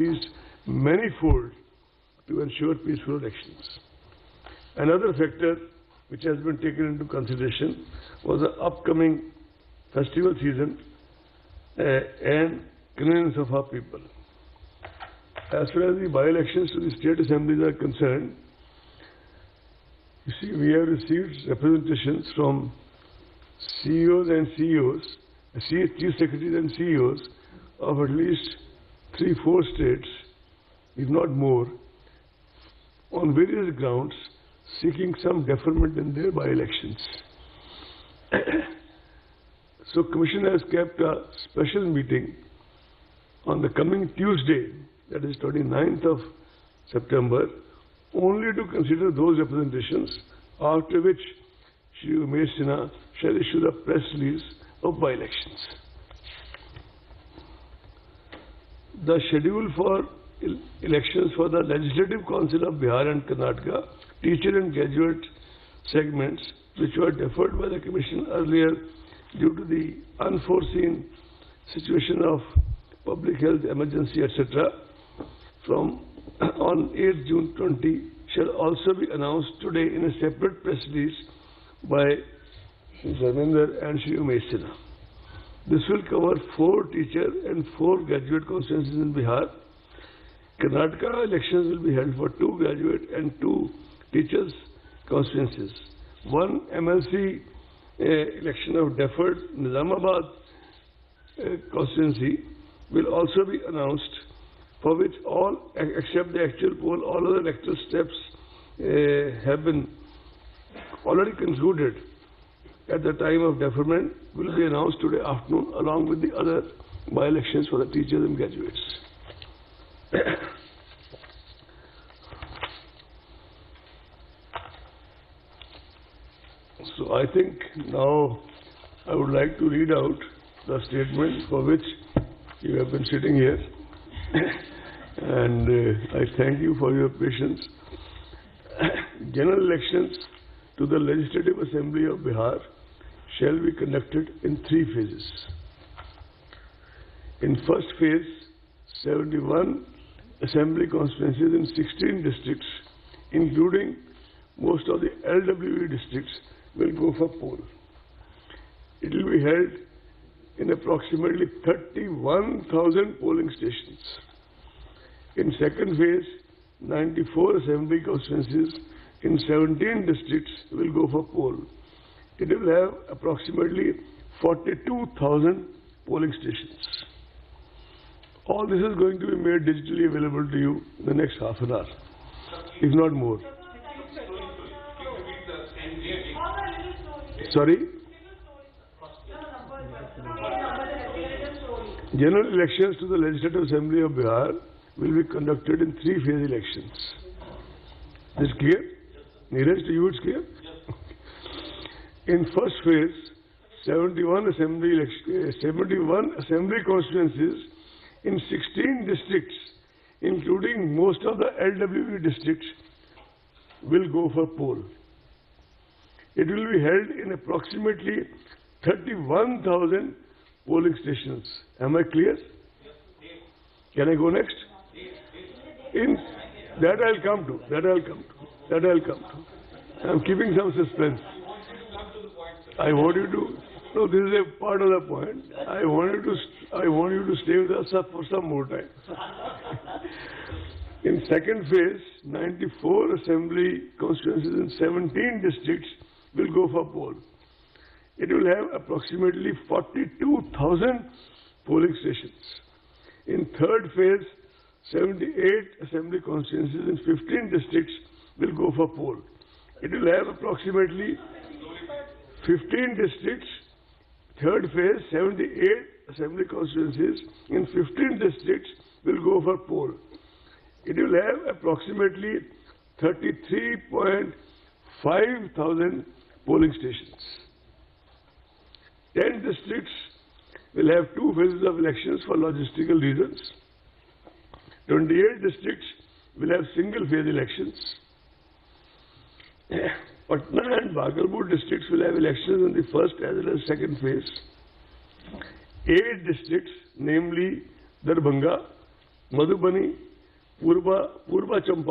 increased manifold to ensure peaceful elections. Another factor which has been taken into consideration was the upcoming festival season and convenience of our people. As far as the by-elections to the state assemblies are concerned, you see, we have received representations from CEOs and CEOs, Chief Secretaries and CEOs of at least 3-4 states, if not more, on various grounds, seeking some deferment in their by-elections. So, Commission has kept a special meeting on the coming Tuesday, that is 29th of September, only to consider those representations, after which Shri Umesh Sinha shall issue the press release of by-elections. The schedule for elections for the Legislative Council of Bihar and Karnataka, teacher and graduate segments, which were deferred by the Commission earlier due to the unforeseen situation of public health emergency, etc., from on 8th June 20 shall also be announced today in a separate press release by Dharmendra and Shri Umesh Sinha. This will cover 4 teacher and 4 graduate constituencies in Bihar. Karnataka elections will be held for 2 graduate and 2 teachers constituencies. 1 MLC election of deferred Nizamabad constituency will also be announced, for which all, except the actual poll, all other electoral steps have been already concluded at the time of deferment, will be announced today afternoon, along with the other by-elections for the teachers and graduates. So I think now I would like to read out the statement for which you have been sitting here. And I thank you for your patience. General elections to the Legislative Assembly of Bihar shall be conducted in 3 phases. In first phase, 71 assembly constituencies in 16 districts, including most of the LWE districts, will go for poll. It will be held in approximately 31,000 polling stations. In second phase, 94 assembly constituencies in 17 districts will go for poll. It will have approximately 42,000 polling stations. All this is going to be made digitally available to you in the next half an hour, if not more. Sorry? General elections to the Legislative Assembly of Bihar will be conducted in 3-phase elections. Is this clear? Neeraj, to you it's clear? In first phase, 71 assembly constituencies in 16 districts, including most of the LWE districts, will go for poll. It will be held in approximately 31,000 polling stations. Am I clear? Can I go next? In that I'll come to. I'm keeping some suspense. I want you to. No, this is a part of the point. I want you to stay with us for some more time. In second phase, 94 assembly constituencies in 17 districts will go for poll. It will have approximately 42,000 polling stations. In third phase, 78 assembly constituencies in 15 districts will go for poll. It will have approximately 15 districts. Third phase, 78 assembly constituencies in 15 districts will go for poll. It will have approximately 33.5 thousand polling stations. 10 districts will have 2 phases of elections for logistical reasons. 28 districts will have single-phase elections. Patna and Bhagalpur districts will have elections in the first as well as second phase. 8 districts, namely Darbhanga, Madhubani, Purva Champaran,